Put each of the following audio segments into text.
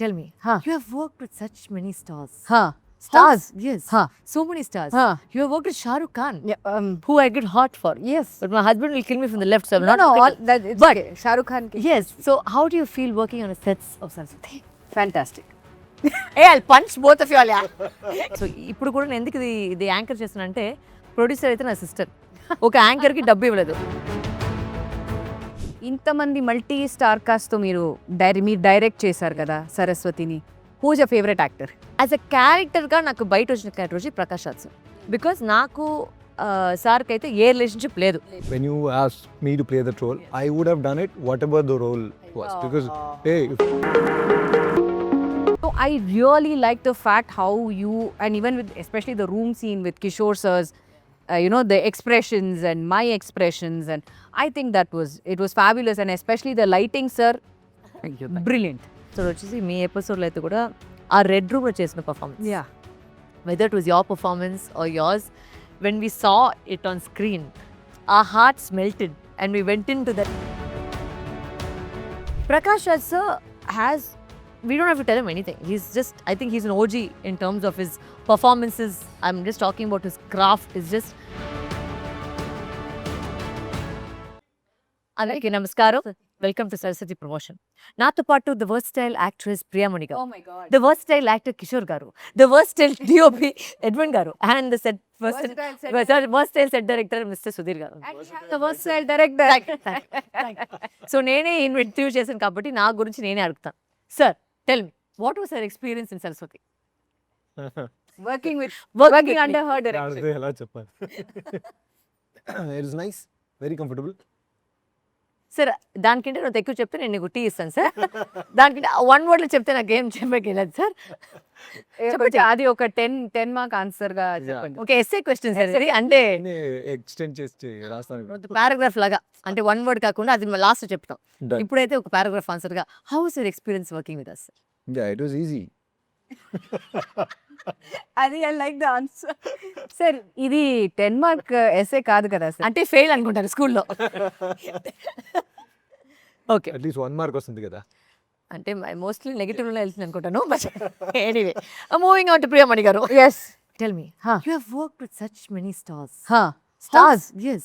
Tell me, you have worked with such many stars. Stars? Yes. So many stars. Huh. You have worked with Shah Rukh Khan, Yeah, who I get hot for. yes. But my husband will kill me from the left, so I'm not. No, looking all at- that it's But okay. Shah Rukh Khan. yes. So how do you feel working on a sets of Saraswathi? Fantastic. Hey, I'll punch both of you all. So ఇప్పుడు కూడా నేను ఎందుకు ఇది anchor చేస్తున్నా అంటే producer అయితే నా sister. ఒక యాంకర్కి డబ్బు ఇవ్వలేదు. ఇంతమంది మల్టీ స్టార్ కాస్ట్తో మీరు డైరెక్ట్ చేశారు కదా సరస్వతిని. Who's your favourite actor? As a క్యారెక్టర్గా నాకు బయట వచ్చిన క్యారెక్టర్ వచ్చి ప్రకాష్ రాజ్ సార్. బికాజ్ నాకు సార్కి అయితే ఏ రిలేషన్షిప్ లేదు. When you asked me to play that role, I would have done it whatever the role was. Because, hey, So I really like the fact how you, and even with especially the room scene with Kishore sir's, the expressions and my expressions, and I think it was fabulous, and especially the lighting, sir, brilliant. So వచ్చేసి మీ ఎపిసోడ్లో అయితే కూడా ఆ red రూమ్లో చేసిన performance, Yeah. whether it was your performance or yours, when we saw it on screen, our hearts melted and we went into that. Prakash Raj sir we don't have to tell him anything. I think he's an OG in terms of his performances. I'm just talking about his craft. It's just... అందరికీ నమస్కారం. Welcome to Saraswati promotion. నాతో పాటు the versatile actress Priyamani గారు, Oh my God. The versatile actor Kishore గారు, the versatile DOP Edwin గారు, and the versatile set director mister Sudheer గారు. The versatile director. So నేనే interview చేశాను కాబట్టి నా గురించి నేనే అడుగుతాను. Sir, tell me, what was your experience in Saraswati? Working Working under her direction. that's hello chappan. It is nice, very comfortable. Sir, దానికంటే నువ్వు ఎక్కువ చెప్తే నేను నీకు టీ ఇస్తాను సార్. దానికంటే వన్ వర్డ్లో చెప్తే నాకు ఏం చెప్పలేదు సార్. కొంచెం అది ఒక 10 మార్క్ ఆన్సర్ గా చెప్పండి. ఓకే, ఎస్ఏ క్వశ్చన్ సార్ ఇది. అంటే ఎక్స్టెండ్ చేసి రాస్తాను. పారాగ్రాఫ్ లాగా, అంటే వన్ వర్డ్ కాకుండా అది లాస్ట్ చెప్తాం. Done. ఇప్పుడైతే ఒక పారాగ్రాఫ్ ఆన్సర్ గా, how was your experience working with us? Yeah, it was easy. అది I like the answer. Sir, ఇది 10 మార్క్ ఎస్ఏ కాదు కదా సార్. అంటే ఫెయిల్ అనుకుంటారు స్కూల్లో. ఓకే, At least 1 mark వస్తుంది కదా. అంటే మోస్ట్లీ నెగిటివ్లో వెళ్తుంది అనుకుంటాను. But anyway, moving on to Priyamani గారు. Yes. Tell me, you have worked with such many stars. Stars? Yes.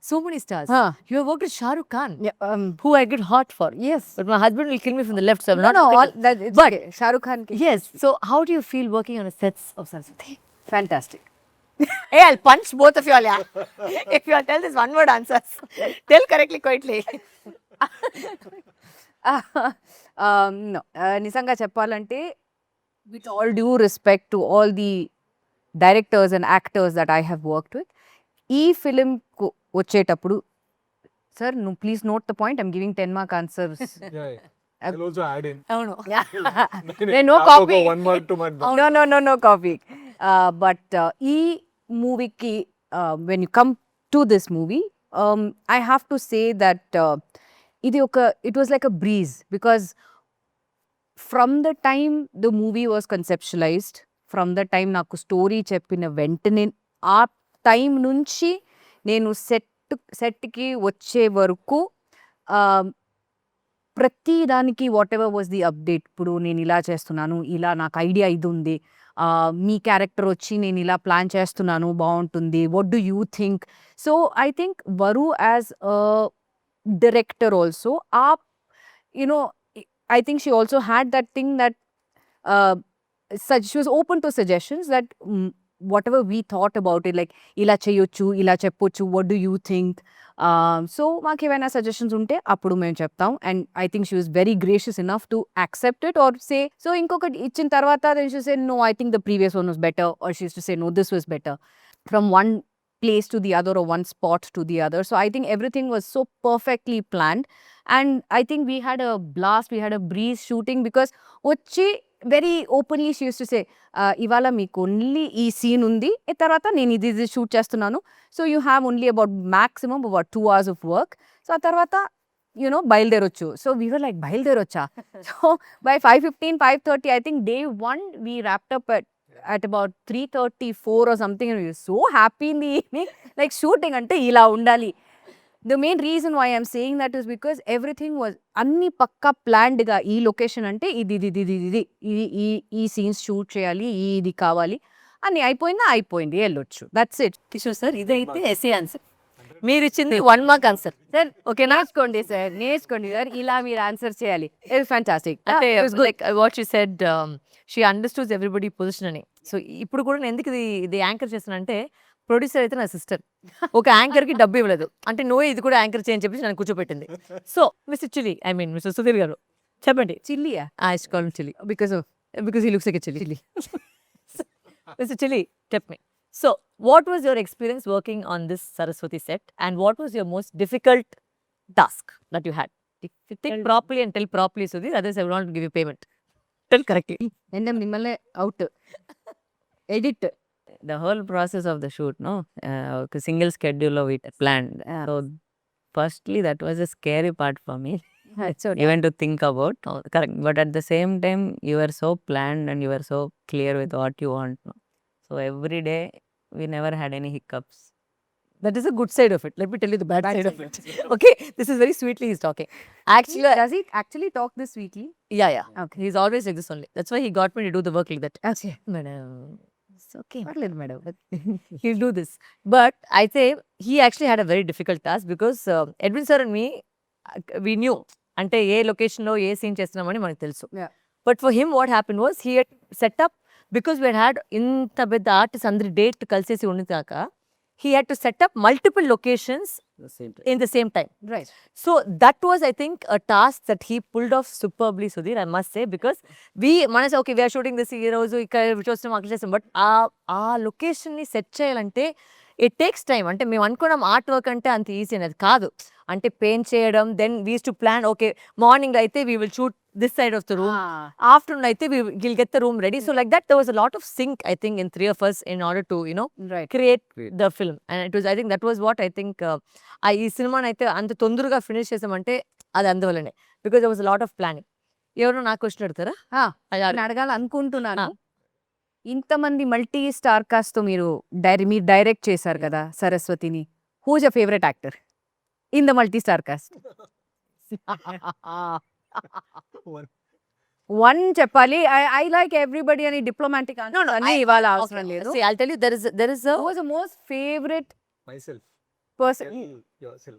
So many stars. You have worked with Shah Rukh Khan, Yeah, who I get hot for. yes. But my husband will kill me from the left, so I'm not. No, looking all at- that it's But okay. Shah Rukh Khan. yes. So how do you feel working on a sets of Saraswathi? Fantastic. Hey, I'll punch both of you all. Yeah. If you all tell this one word answers, tell correctly, quietly. No, నిజంగా చెప్పాలంటే with all due respect to all the directors and actors that I have worked with, ఈ film వచ్చేటప్పుడు, sir, నువ్వు please note the point, I'm giving 10 mark answers. Yeah, I'll also add in. అవును. No copy. 1 mark, 2 mark. No copy. But ఈ మూవీకి, when you come to this movie, I have to say that it was like a breeze, because from the time the movie was conceptualized, from the time నాకు story చెప్పిన వెంటనే, ఆ time నుంచి నేను సెట్కి వచ్చే వరకు ప్రతి దానికి what ever was the update. ఇప్పుడు నేను ఇలా చేస్తున్నాను, ఇలా నాకు ఐడియా ఇది ఉంది, మీ క్యారెక్టర్ వచ్చి నేను ఇలా ప్లాన్ చేస్తున్నాను, బాగుంటుంది, what do you think? So I think వరు as a director also, I think she also had that thing that she was open to suggestions, that whatever we thought about it, like ila cheyochu, ila cheppochu, what do you think? So maku evaina suggestions unte appudu mem cheptam, and I think she was very gracious enough to accept it, or say, so inkokati ichin tarvata then she said, no, I think the previous one was better, or she used to say, no, this was better, from one place to the other, or one spot to the other. So I think everything was so perfectly planned, and I think we had a blast, we had a breeze shooting, because వచ్చి very openly she used to say, ఇవాళ మీకు only ఈ scene ఉంది, తర్వాత నేను ఇది shoot చేస్తున్నాను, so you have only about maximum about 2 hours of work, so ఆ తర్వాత బయలుదేరొచ్చు. సో వీ వర్ లైక్, బయలుదేరొచ్చా? So by 5:15, 5:30, I think day 1 we wrapped up at about 3:34 or something, and we were so happy in the evening, like shooting ante ila undali. The main reason why I'm saying that is because everything was అన్ని పక్కా planned గా ఈ location అంటే ఈ scenes shoot చేయాలి ఇది కావాలి అని అయిపోయింది వెళ్ళొచ్చు దట్స్ ఇట్. కిషోర్ సార్ ఇదైతే ఎస్ఏ ఆన్సర్, మీరు ఇచ్చింది 1 మార్క్ ఆన్సర్ సార్ ఓకేనా. నేర్చుకోండి సార్ ఇలా మీరు ఆన్సర్ చేయాలి. It's fantastic. అంటే like what she said, she understands everybody position అని. సో ఇప్పుడు కూడా నేను ఎందుకు ఇది యాంకర్ చేస్తానంటే, ప్రొడ్యూసర్ అయితే నా సిస్టర్, ఒక యాంకర్ కి డబ్బు ఇవ్వలేదు అంటే నువ్వే ఇది కూడా యాంకర్ చేయని చెప్పేసి నన్ను కూర్చోబెట్టింది. So mister chilli, I mean mister Sudheer garu చెప్పండి. చిల్లియా? I call chilli because of because he looks like a chili. Mr. Chili, tell me. So, what was your experience working on this Saraswathi set, and what was your most difficult task that you had? If you think properly and tell properly, Sudhir, otherwise I will not give you payment. Tell correctly. మిమ్మల్ని out edit. The whole process of the shoot, no, single schedule of it planned. So, firstly, that was a scary part for me, even to think about. Correct, but at the same time, you were so planned and you were so clear with what you want. No? So every day, we never had any hiccups. That is a good side of it. Let me tell you the bad side of it. Okay, this is very sweetly he's talking. Actually, Does he actually talk this sweetly? yeah. Okay. He's always like this only. That's why he got me to do the work like that. Okay. Madam, it's okay. పర్లేదు madam. He'll do this. But I say he actually had a very difficult task because Edwin sir and me, we knew అంటే ఏ లొకేషన్లో ఏ scene చేస్తున్నామని మనకు తెలుసు. Yeah. But for him what happen was he had setup, because we had ఇంత పెద్ద artist అందరి date కలిసేసి ఉండిదాక he had to set up multiple locations in the same time. Right. So that was, I think, a task that he pulled off superbly, Sudhir, I must say, because we okay, we are shooting this heroes, but ఆ location ని set చేయాలంటే it takes time. అంటే మేము అనుకున్నాం art work అంటే అంత easy అనేది కాదు. అంటే పెయింట్ చేయడం, then we to plan, okay morning అయితే we will shoot this side of the room, afternoon అయితే we'll get the room ready. So like that there was a lot of sync, I think, in three of us in order to create the film. And it was, I think that was what I think ఈ సినిమాని అయితే అంత తొందరగా finish చేసామంటే అది అందువల్లనే, because there was a lot of planning. ఎవరు నాకు క్వశ్చన్ అడుగుతారా? అడగాలనుకుంటున్నాను. ఇంతమంది మల్టీ స్టార్ కాస్ట్ తో మీరు డైరెక్ట్ చేశారు కదా సరస్వతిని. Who is your favourite actor in the multi star cast? One చెప్పాలి. ఐ లైక్ ఎవ్రీబడి అని డిప్లొమాటిక్ అని ఇవాళ అవసరం లేదు. See, I'll tell you, there is a Who was the most favorite Myself. person? Yourself.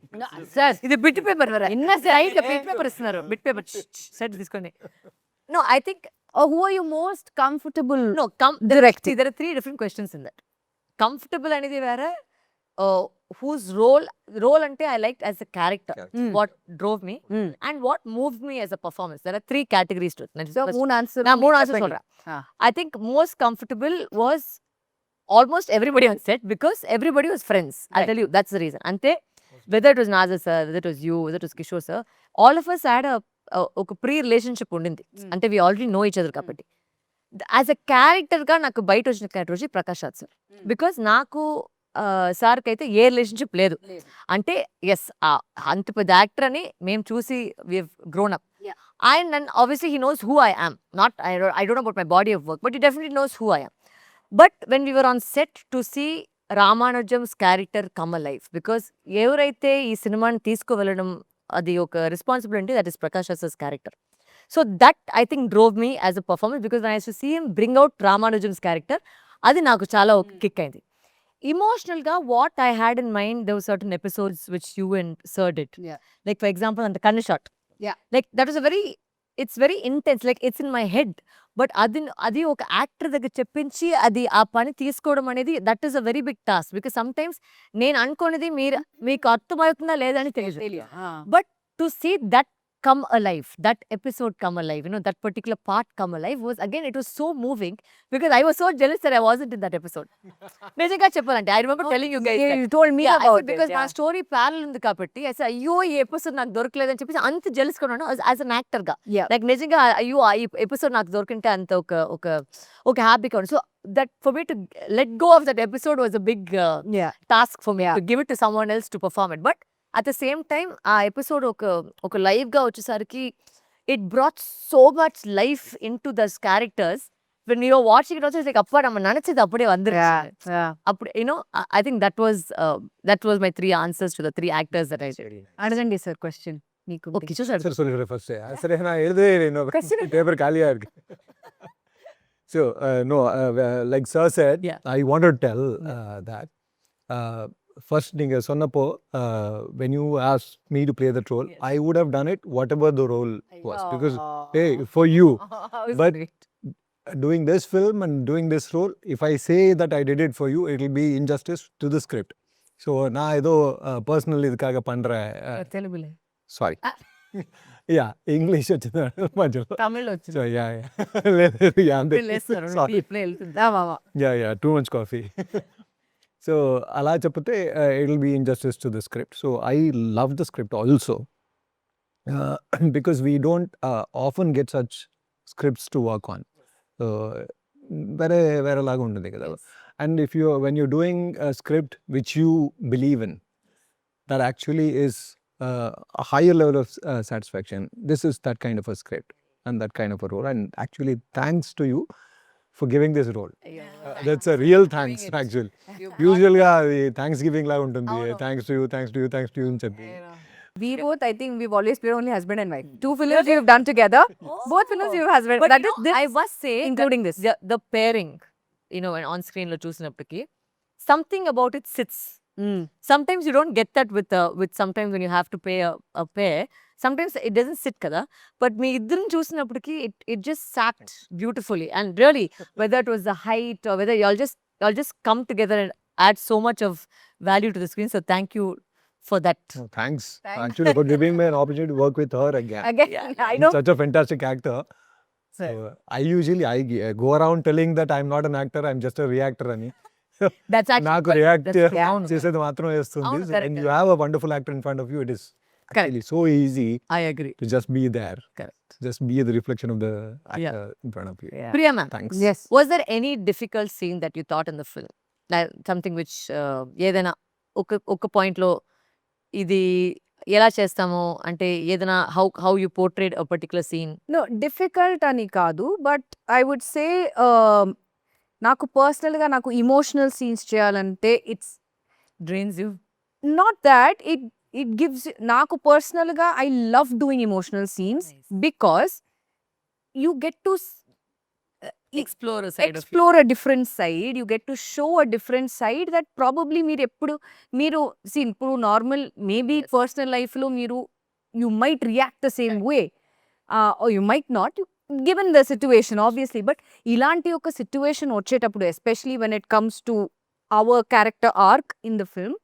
Sir ఇది bit paper ఇన్న side bit paper ఇస్తున్నారు, bit paper set తీసుకోండి. No, I think Who are you most comfortable directing? There are three different questions in that. Comfortable అనేది వేరే, whose role ante I liked as a character, what drove me, and what moved me as a performance. There are three categories to it. So moon answer. Na moon answer solra. I think most comfortable was almost everybody on set, because everybody was friends. I'll tell you, that's the reason. Ante whether it was Nazar sir, whether it was you, whether it was Kishore sir, all of us had ఒక pre relationship ఉండింది. అంటే we already know each other కాబట్టి. As a character గా నాకు బయట వచ్చిన character వచ్చి Prakash Raj sir, because నాకు సార్కి అయితే ఏ రిలేషన్షిప్ లేదు. అంటే ఎస్ అంత పెద్ద యాక్టర్ అని మేము చూసి we grown up, and obviously he knows who I am. Not I don't know about my body of work, but he definitely knows who I am. But when we were on set to see Ramanujam's character come a life, because ఎవరైతే ఈ సినిమాని తీసుకువెళ్ళడం అది ఒక responsibility, that is Prakash Raj character. So that I think drove me as a performance, because I to see him bring out Ramanujam's character. అది నాకు చాలా ఒక కిక్ అయింది. Emotional ga, what I had in mind, there were certain episodes which you and Sir did. Like for example, on the Kanna shot. Like that was it's very intense, like it's in my head. But adi oka actor దగ్గర చెప్పించి అది ఆ పని తీసుకోవడం అనేది, that is a very big task, because sometimes నేను అనుకునేది మీకు అర్థమవుతుందా లేదా అని తెలియదు. But to see that come alive, that episode come alive, that particular part come alive, was again, it was so moving, because I was so jealous that I wasn't in that episode. నిజంగా చెప్పాలంటే I remember telling you guys, you told me about it, because my story parallel ఉంది కాబట్టి I said అయ్యో ఈ episode నాకు దొరకలేదని చెప్పేసి అంత jealous గా ఉన్నాను as an actor గా. Like నిజంగా అయ్యో ఈ ఎపిసోడ్ నాకు దొరికింటే అంత ఒక హ్యాపీగా ఉంది. So that for me to let go of that episode was a big task for me, to give it to someone else to perform it. But at the same time, ఆ episode ఒక live గా వచ్చేసరికి, it brought so much life into those characters, when we were watching it also, it's like, appa நம்ம நினைச்சது அப்படியே வந்துருச்சு. Yeah. அப்படி, you know, I think that was my 3 answers to the 3 actors that I did. அடகண்டி sir question మీకు Okay, so sir. சரி சொல்லிடுறேன் first. சரி நான் எழுதவே இன்னும் பேப்பர் காலியா இருக்கு. So no, like sir said, Yeah. I want to tell that first நீங்க சொன்னப்போ when you asked me to play that role, Yes. I would have done it whatever the role was, because hey, for you. But doing this film and doing this role, if I say that I did it for you, it will be injustice to the script. So நான் ஏதோ personal இதுக்காக பண்றேன். தெலுங்குல Sorry. Yeah, English వచ్చింది మధ్యలో. తమిళ్ వచ్చింది. So yeah. Sorry. Yeah, too much coffee. So అలా చెప్తే it will be injustice to the script. So I love the script also, because we don't often get such scripts to work on. So వేరే లాగా ఉంటుంది కదా. And when you're doing a script which you believe in, that actually is a higher level of satisfaction. This is that kind of a script and that kind of a role, and actually thanks to you for giving this role. That's a real thanks actually. Usually thanks giving la untundi, thanks to you అని చెప్పి. We both, I think we've always been only husband and wife. 2 films you've done together. Both films you've husband. But That you is know, this, I must say, including this. the pairing, you know, when on screen lo చూసినప్పటికి, something about it sits. Sometimes you don't get that with sometimes when you have to pay a pair. Sometimes it doesn't sit kada. But me iddaram చూసినప్పటికి it just sat beautifully. And really, whether it was the height or whether y'all just come together and add so much of value to the screen. So thank you for that. Oh, thanks actually for giving me an opportunity to work with her again. Again, I know. Such a fantastic actor. So I usually go around telling that I'm not an actor, I'm just a reactor ani. That's actually నాకు react that's చేసేది మాత్రం వేస్తుంది. అవును, correct, And you have a wonderful actor in front of you, it is actually so easy I agree. to just be there. Correct. Just be the reflection of the actor in front of you. Yeah. Priya ma'am, Thanks. Yes. was there any difficult scene that you thought in the film? Like something which ఏదైనా ఒక point లో ఇది ఎలా చేస్తాము అంటే ఏదైనా how you portrayed a particular scene? No, difficult అని కాదు, but I would say నాకు పర్సనల్గా నాకు ఇమోషనల్ సీన్స్ చేయాలంటే it's Drains you? not that it gives నాకు పర్సనల్గా I love doing emotional scenes Nice. because you get to Explore a side of you. explore a different side, you get to show a different side that probably మీరు see ఇప్పుడు normal maybe Yes. Personal లైఫ్లో you might react the same way, or you might not, given the situation obviously, but ఇలాంటి ఒక situation వచ్చేటప్పుడు especially when it comes to our character arc in the film,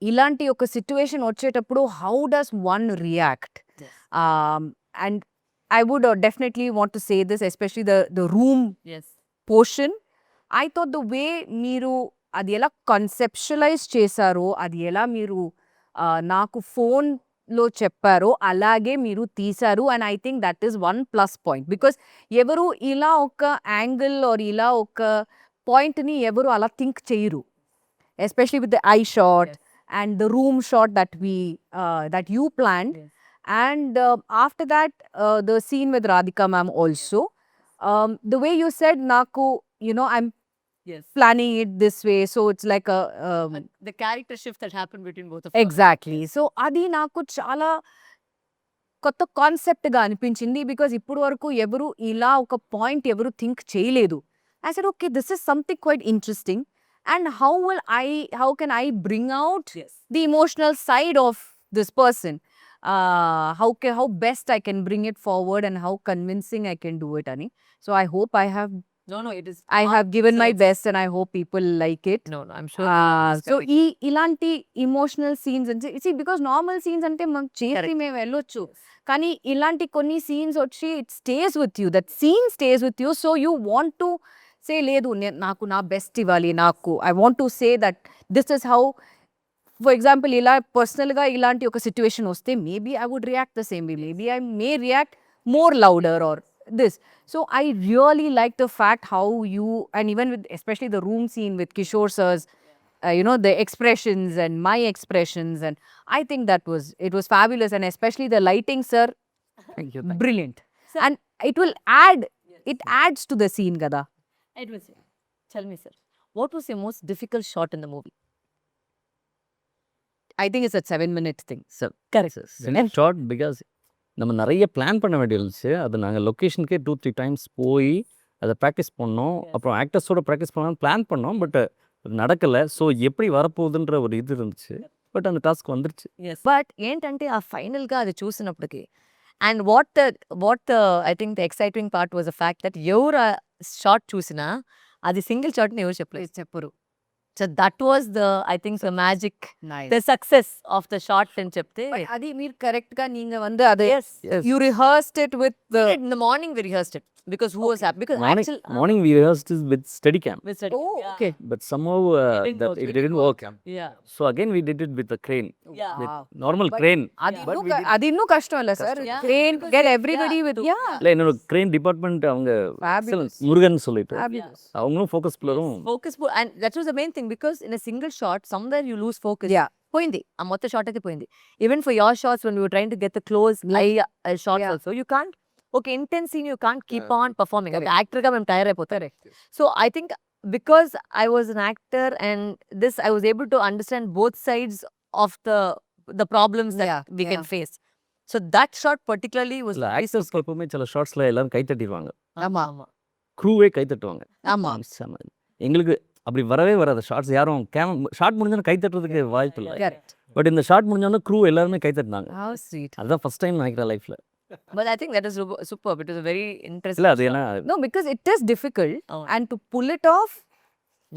ఇలాంటి ఒక situation వచ్చేటప్పుడు how does one react? Yes. And I would definitely want to say this, especially the room Yes. portion. I thought the way మీరు అది ఎలా కన్సెప్షువలైజ్ చేశారో, అది ఎలా మీరు నాకు ఫోన్లో చెప్పారో అలాగే మీరు తీశారు. And I think that is one plus point, because ఎవరు ఇలా ఒక యాంగిల్ ఆర్ ఇలా ఒక పాయింట్ని ఎవరు అలా థింక్ చేయరు, especially with the I shot and the room shot that you planned. Yes. And after that, the scene with Radhika ma'am also, the way you said naku, you know, I'm Yes. planning it this way, so it's like a The character shift that happened between both of us. exactly. So adi naku chala కొత్త concept గా అనిపించింది, because ఇప్పుడు వరకు ఎవరు ఇలా ఒక point ఎవరు think చేయలేదు. I said, okay, this is something quite interesting, and how can I bring out Yes. the emotional side of this person? How best I can bring it forward and how convincing I can do it, Ani. So I hope I have No, it is. given my it's- best, and I hope people like it. No, I'm sure. So ఇలాంటి emotional scenes అంటే because normal scenes అంటే మనం చేసి Correct. మేము వెళ్ళొచ్చు, కానీ ఇలాంటి కొన్ని సీన్స్ వచ్చి it stays with you, that scene stays with you. So you want to say లేదు నాకు నా బెస్ట్ ఇవ్వాలి, నాకు I want to say that this is how. For example ఇలా పర్సనల్గా ఇలాంటి ఒక సిచ్యువేషన్ వస్తే maybe I would react the same way, maybe I may react more louder or this. So I really like the fact how you, and even with especially the room scene with Kishore sir's, you know, the expressions and my expressions, and I think it was fabulous, and especially the lighting, sir, brilliant. And it will add it adds to the scene kada. Edward, sir, tell me, sir, what was your most difficult shot in the movie? I think it's a 7-minute thing. So Correct. Short because நம்ம நிறைய plan பண்ண வேண்டியது இருந்துச்சு. அது நாங்கள் லொக்கேஷனுக்கே 2-3 times போய் அதை practice பண்ணோம். அப்புறம் ஆக்டர்ஸோட ப்ராக்டிஸ் பண்ணலாம்னு பிளான் பண்ணோம். பட் நடக்கலை. ஸோ எப்படி வரப்போகுதுன்ற ஒரு இது இருந்துச்சு. బట్ அந்த టాస్క్ வந்துருச்சு. బట్ ఏంటంటే ఆ ఫైనల్గా అది చూసినప్పటికి and what I think the exciting part was the fact that ఎవరు ఆ షార్ట్ చూసినా అది సింగిల్ షాట్ని ఎవరు చెప్పలేదు. చెప్పరు. So that was the I think the magic Nice. The success of the short అని చెప్తే But అది మీరు కరెక్ట్ గా நீங்க வந்து அது yes you rehearsed it with the in the morning we rehearsed it because who was happy because actually morning we rehearsed with study game. we studied. Oh, Yeah. okay. But somehow didn't that work. it didn't work. Yeah. So again we did it with the crane. Yeah. With Wow. normal But crane. அது Yeah. இன்னும் அது இன்னும் கஷ்டம் இல்ல sir. Yeah. Crane Because get they- everybody yeah, with to- yeah. இல்லை என்னோட crane department அவங்க Fabulous. Murugan சொல்லிட்டு Fabulous. அவங்களும் focus பிளரும். Focus and that was the main thing because in a single shot somewhere you lose focus. Yeah. పోయింది ఆ మొత్తం shot అయితే పోయింది. Even for your shots when we were trying to get the close eye shots Yeah. also you can't okay intense scene you can't keep on performing. Correct. Okay, actor గా మేము tyre అయిపోతాం. So I think because I was an actor and this I was able to understand both sides of the problems that Yeah, we can yeah. face. So that shot particularly was இல்லை very ஆக்டர்ஸ்க்கு எப்பவுமே சில ஷார்ட்ஸில் எல்லாரும் கை தட்டிடுவாங்க. ஆமா. க்ரூவே கை தட்டுவாங்க. ஆமா. செம. எங்களுக்கு அப்படி வரவே வராது. ஷார்ட்ஸ் யாரும் ஷார்ட் முடிஞ்சோன்னு கை தட்டுறதுக்கு வாய்ப்பு இல்லை. Correct. பட் இந்த ஷார்ட் முடிஞ்சோன்னு க்ரூ எல்லாருமே கை தட்டினாங்க. How sweet. அதுதான் ஃபர்ஸ்ட் டைம் நினைக்கிறேன் லைஃப்ல. but I think that is superb. It was a very interesting இல்லை அது shot. ஏன்னா No, because it is difficult Oh. and to pull it off,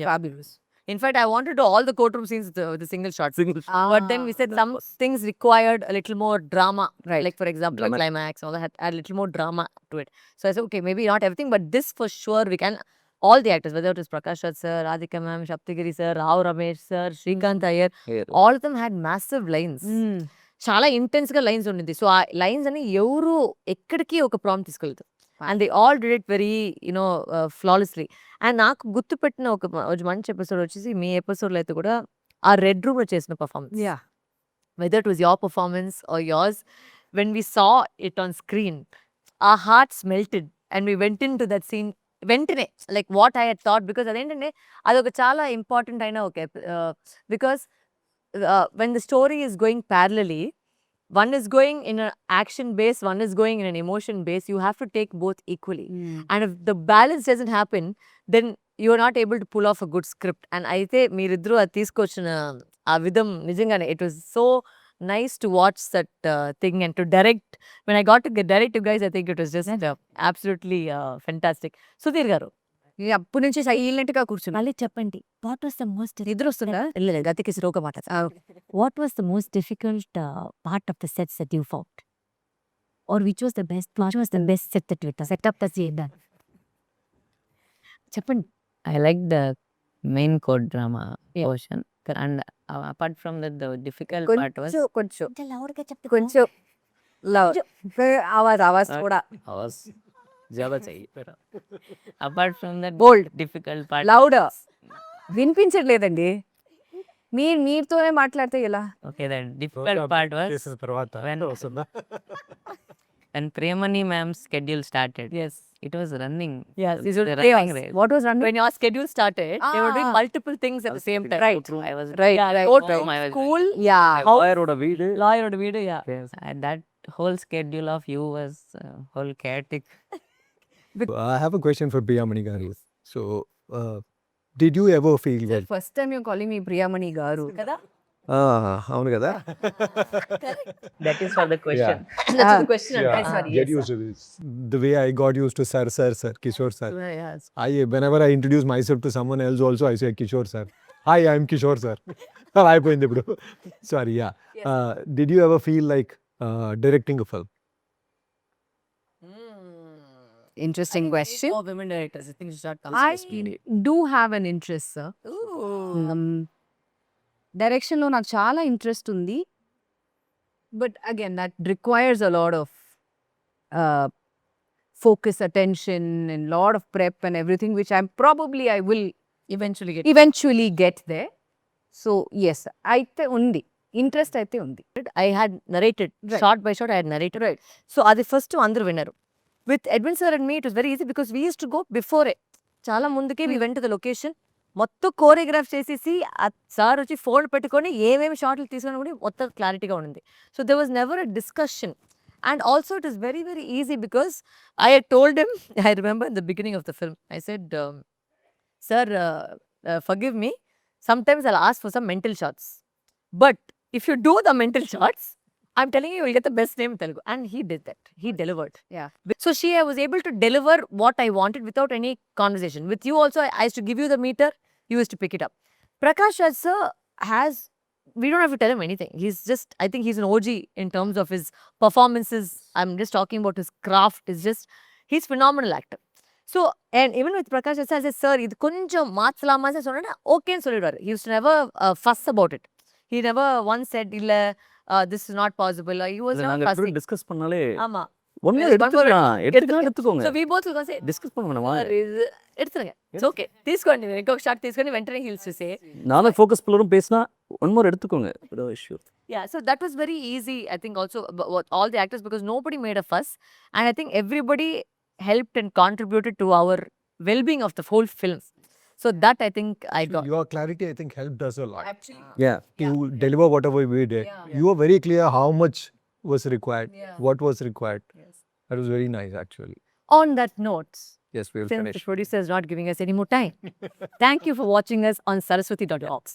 Yeah. fabulous. In fact, I wanted to do all the courtroom scenes with the single shot. single But then we said some things required a little more drama. Right. Like for example, a Dramatic. climax, all that had add a little more drama to it. So I said, okay, maybe not everything, but this for sure we can. All the actors, whether it was Prakash Raj sir, Radhika ma'am, Shaptigiri sir, Rao Ramesh sir, Shrikant Iyer, all of them had massive lines. చాలా intense గా lines ఉండింది. So ఆ lines అని ఎవరు ఎక్కడికి ఒక prompt తీసుకెళ్తారు. And they all did it very you know flawlessly. And నాకు గుర్తుపెట్టిన ఒక మంచి ఎపిసోడ్ వచ్చేసి మీ ఎపిసోడ్లో అయితే కూడా ఆ రెడ్ రూమ్ లో చేసిన performance. Yeah. Whether it was your performance or yours, when we saw it on screen, our hearts melted and we went into that scene వెంటనే like what I had thought because అదేంటంటే అదొక చాలా important అయిన ఒక because when the story is going parallelly, one is going in an action base, one is going in an emotion base, you have to take both equally. And if the balance doesn't happen, then you are not able to pull off a good script. And అయితే మీరిద్దరూ అది తీసుకొచ్చిన ఆ విధం నిజంగానే it was so nice to watch that thing and to direct. When I got to direct you guys, I think it was just absolutely fantastic. Sudhir garu, అప్పటి నుంచి silent గా కూర్చున్నా. మళ్ళీ చెప్పండి, వాట్ వాస్ ద మోస్ట్ నిద్ర వస్తుందా? లేదు గతికి శ్లోక మాట, what was the most difficult part of the sets that you found or which was the best set that you set up that you done? చెప్పండి. I like the main core drama portion. And apart from that, the difficult part was కొంచెం లౌడ్గా చెప్తే కొంచెం love Awaaz కూడా आवाज ज़्यादा चाहिए. Apart from that, Bold. difficult part. Loud వినిపించట్లేదండి. మీతోనే మాట్లాడితే ఎలా? Okay, the difficult part was చేసిన తర్వాత when వస్తుందా? when Priyamani ma'am's schedule started. yes It was running. yes this The was running chaos. race. What was running? When your schedule started, they were doing Ah. multiple things at the same time. Right. I was Right, Yeah, right, courtroom, right. I was school, yeah. lawyer-oda வீடு. lawyer oda video, yeah. And that whole schedule of you was whole chaotic. I have a question for Priyamani garu. So, did you ever feel that? First time you calling మీ ప్రియామణి గారు కదా? అవును కదా? That is for the question. That's the question. Yeah. Sorry, Get yes, used to this. The way I got used to sir, Kishore sir. sir. Yes. Whenever I introduce myself to someone else also, I say Kishore sir. Hi, I'm Kishore sir. అయిపోయింది ఇప్పుడు. Sorry, yeah. Did you ever feel like directing a film? Interesting question. Oh, women directors. I think you should come. I do have an interest, sir. డైరెక్షన్లో నాకు చాలా interest ఉంది. But again that requires a lot of focus, attention, and lot of prep and everything, which I will eventually get there. So yes, అయితే ఉంది, interest అయితే ఉంది. I had narrated Right. shot by shot. I had narrated. Right. So అది first అందరూ విన్నారు. With Edwin sir and me, it was very easy because we used to go before it. చాలా ముందుకే we went to the location. మొత్తం choreograph చేసేసి ఆ sir వచ్చి phone పెట్టుకొని ఏమేమి షాట్లు తీసుకుని కూడా మొత్తం క్లారిటీగా ఉండింది. So there was never a discussion. And also it is very, very easy because I had told him, I remember in the beginning of the film, I said, sir, forgive me, sometimes I'll ask for some mental shots. But if you do the mental shots, I'm telling you, you'll get the best name in Telugu. And he did that. He delivered. Yeah. So I was able to deliver what I wanted without any conversation. With you also, I used to give you the meter, you used to pick it up. Prakash Raj sir has, we don't have to tell him anything. He's just, I think he's an OG in terms of his performances. I'm just talking about his craft. It's just, he's phenomenal actor. So, and even with Prakash Raj sir, I said, sir, இது கொஞ்சம் மாத்தலாமா சொன்னா ஓகேன்னு சொல்லிடுவாரு. He used to never fuss about it. He never once said, இல்ல, this is not possible. He was never fussing. Discuss பண்ணாலே ஆமா. One Yes, one more எடுத்துக்கோங்க. So we both will go say, discuss பண்ணுங்க sir, எடுத்துருங்க. It's okay. తీసుకోండి. ఇంకొక shot తీసుకొని వెంటనే he used to say. நானே ஃபோக்கஸ் புல்லரும் பேசினா ஒன் மోర్ எடுத்துக்கோங்க. Issue. Yeah, so that was very easy, I think, also all the actors, because nobody made a fuss, and I think everybody helped and contributed to our well-being of the whole film. So that I think I got. Your clarity, I think, helped us a lot Yeah. to deliver whatever we did. You were very clear how much was required, what was required. That was very nice, actually. On that note, Yes, we will since finish. the producer is not giving us any more time, thank you for watching us on saraswathi.org.